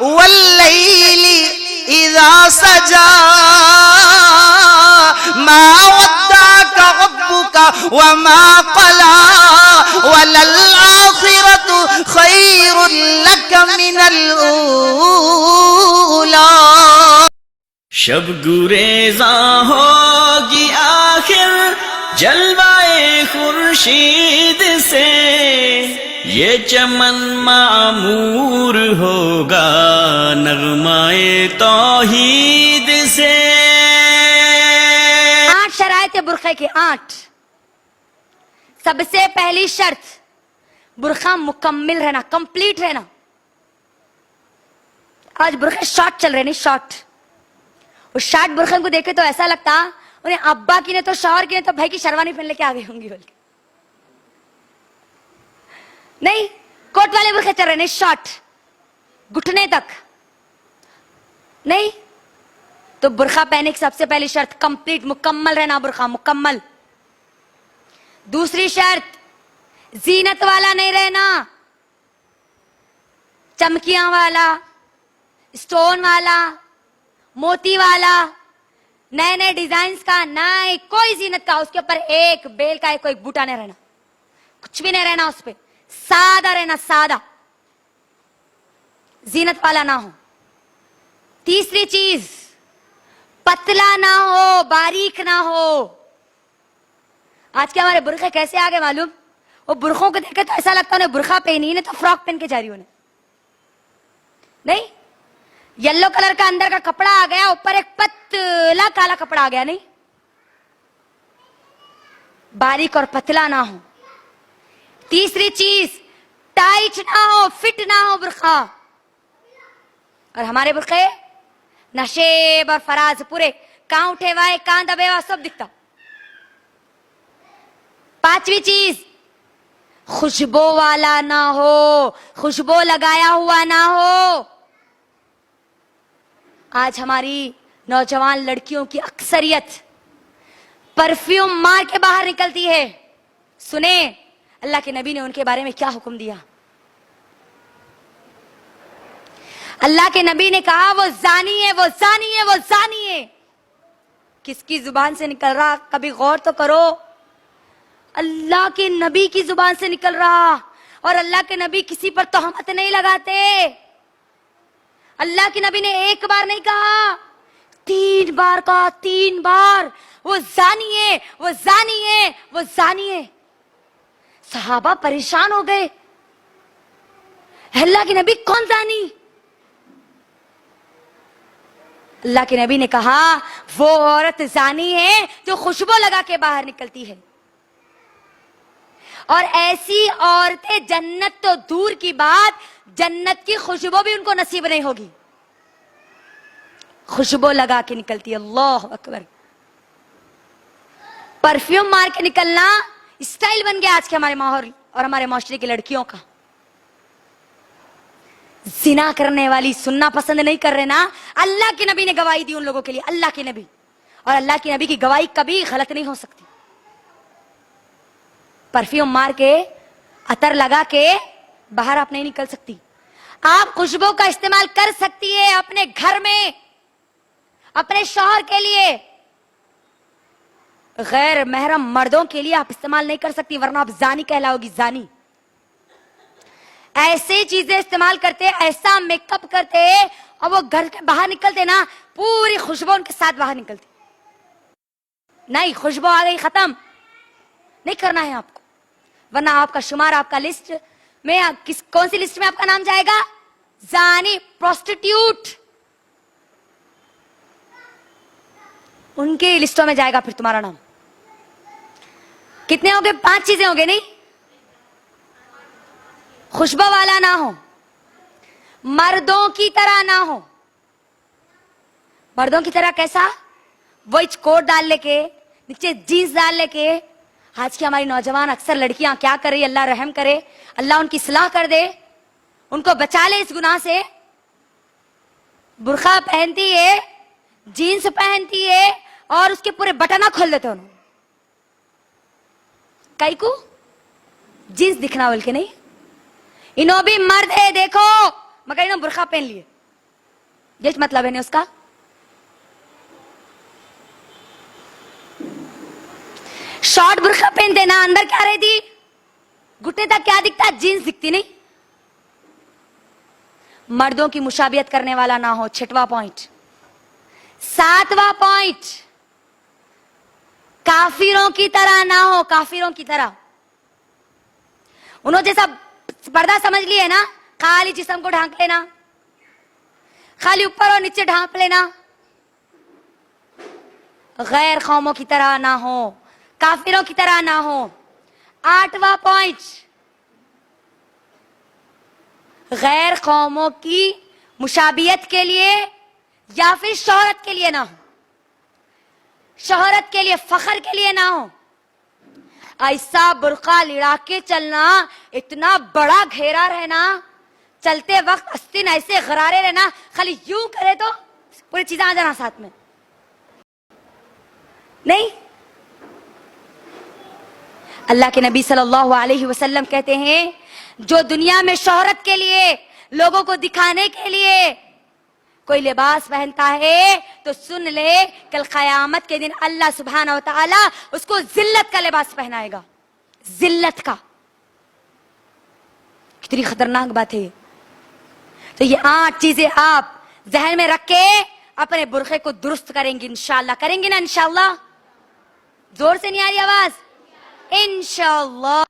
वल्लैली इज़ा सजा मा वद्दाका रब्बुका वमा क़ला वलल आखिरतु खैरुल लक मिनल ऊला। शब गुरेज़ा होगी आखिर जलवाए खुर्शीद से, ये चमन मामूर होगा नगमाए तौहीद से। 8 शराइत बुरखे की 8। सबसे पहली शर्त बुरखा मुकम्मिल रहना, कंप्लीट रहना। आज बुरखे शॉर्ट चल रहे, नहीं शॉर्ट। उस शॉर्ट बुरखे को देखे तो ऐसा लगता उन्हें अब्बा की ने तो शौहर की ने तो भाई की शेरवानी पहन लेके आ गई होंगी बोल के। नहीं, कोट वाले बुरखे चल रहे, नहीं शॉर्ट, घुटने तक। नहीं तो बुरखा पहने की सबसे पहली शर्त कंप्लीट, मुकम्मल रहना, बुरखा मुकम्मल। दूसरी शर्त जीनत वाला नहीं रहना, चमकियां वाला, स्टोन वाला, मोती वाला, नए नए डिजाइन का, नए कोई जीनत का, उसके ऊपर एक बेल का कोई बूटा नहीं रहना, कुछ भी नहीं रहना उस पे, सादा रहना, सादा, जीनत वाला ना हो। तीसरी चीज पतला ना हो, बारीक ना हो। आज के हमारे बुरखे कैसे आ गए मालूम? वो बुरखों को देखे तो ऐसा लगता है बुरखा पहनी, नहीं तो फ्रॉक पहन के जा रही उन्हें। नहीं, येलो कलर का अंदर का कपड़ा आ गया, ऊपर एक पतला काला कपड़ा आ गया। नहीं, बारीक और पतला ना हो। तीसरी चीज टाइट ना हो, फिट ना हो बुरखा। और हमारे बुरखे नशेब और फराज पूरे, कहां उठे हुआ है, कहां दबे हुआ, सब दिखता। पांचवी चीज खुशबू वाला ना हो, खुशबू लगाया हुआ ना हो। आज हमारी नौजवान लड़कियों की अक्सरियत परफ्यूम मार के बाहर निकलती है। सुने अल्लाह के नबी ने उनके बारे में क्या हुक्म दिया। अल्लाह के नबी ने कहा वो जानी है, वो जानी है, वो जानी है। किसकी जुबान से निकल रहा, कभी गौर तो करो। अल्लाह के नबी की जुबान से निकल रहा, और अल्लाह के नबी किसी पर तोहमत नहीं लगाते। अल्लाह के नबी ने एक बार नहीं कहा, 3 बार कहा, 3 बार। वो जानी है, वो जानी है, वो जानी है। सहाबा परेशान हो गए, अल्लाह के नबी कौन जानी? अल्लाह के नबी ने कहा वो औरत जानी है जो खुशबू लगा के बाहर निकलती है। और ऐसी औरतें जन्नत तो दूर की बात, जन्नत की खुशबू भी उनको नसीब नहीं होगी। खुशबू लगा के निकलती है। अल्लाह अकबर। परफ्यूम मार के निकलना स्टाइल बन गया आज के हमारे माहौल और हमारे माशरे की लड़कियों का। जिना करने वाली सुनना पसंद नहीं कर रहे ना, अल्लाह के नबी ने गवाही दी उन लोगों के लिए, अल्लाह के नबी। और अल्लाह के नबी की गवाही कभी गलत नहीं हो सकती। परफ्यूम मार के, अतर लगा के बाहर आप नहीं निकल सकती। आप खुशबू का इस्तेमाल कर सकती है अपने घर में, अपने शौहर के लिए। गैर महरम मर्दों के लिए आप इस्तेमाल नहीं कर सकती, वरना आप जानी कहलाओगी, जानी। ऐसे चीजें इस्तेमाल करते, ऐसा मेकअप करते, और वो घर के बाहर निकलते ना, पूरी खुशबू उनके साथ बाहर निकलती। नहीं, खुशबू आ गई, खत्म नहीं करना है आपको, वरना आपका शुमार, आपका लिस्ट में कौन सी लिस्ट में आपका नाम जाएगा? जानी, प्रोस्टिट्यूट, उनके लिस्टों में जाएगा फिर तुम्हारा नाम। कितने हो गए? 5 चीजें हो गई। नहीं, खुशबू वाला ना हो, मर्दों की तरह ना हो। मर्दों की तरह कैसा? वही कोट डाल लेके, नीचे जीन्स डाल लेके। आज की हमारी नौजवान अक्सर लड़कियां क्या कर रही, अल्लाह रहम करे, अल्लाह उनकी सलाह कर दे, उनको बचा ले इस गुनाह से। बुर्का पहनती है, जीन्स पहनती है, और उसके पूरे बटना खोल देते उन्होंने। कई को जीन्स दिखना बोल के नहीं, इन्हों भी मर्द है देखो, मगर इन्हों बुर्का पहन लिए। ये मतलब है नहीं उसका। शॉर्ट बुर्का पहन देना, अंदर क्या रहती, घुटने तक क्या दिखता, जीन्स दिखती नहीं। मर्दों की मुशाबियत करने वाला ना हो, 6वां पॉइंट। 7वां पॉइंट, काफिरों की तरह ना हो, काफिरों की तरह। उन्होंने जैसा पर्दा समझ लिए ना, खाली जिस्म को ढांक लेना, खाली ऊपर और नीचे ढांक लेना, गैर कौमों की तरह ना हो, काफिरों की तरह ना हो। 8वां पॉइंट, गैर कौमों की मुशाबियत के लिए या फिर शोहरत के लिए ना हो, शोहरत के लिए, फखर के लिए ना हो। ऐसा बुर्का लिड़ा के चलना, इतना बड़ा घेरा रहना, चलते वक्त अस्तीन ऐसे गरारे रहना, खाली यूं करे तो पूरी चीजें आ जाना साथ में, नहीं। अल्लाह के नबी सल्लल्लाहु अलैहि वसल्लम कहते हैं, जो दुनिया में शोहरत के लिए, लोगों को दिखाने के लिए कोई लिबास पहनता है, तो सुन ले, कल क़यामत के दिन अल्लाह सुब्हानहू व तआला उसको जिल्लत का लिबास पहनाएगा, जिल्लत का। कितनी खतरनाक बात है। तो ये 8 चीजें आप जहन में रख के अपने बुर्खे को दुरुस्त करेंगे इंशाअल्लाह। करेंगे ना इंशाअल्लाह? जोर से नहीं आ रही आवाज? इंशाअल्लाह।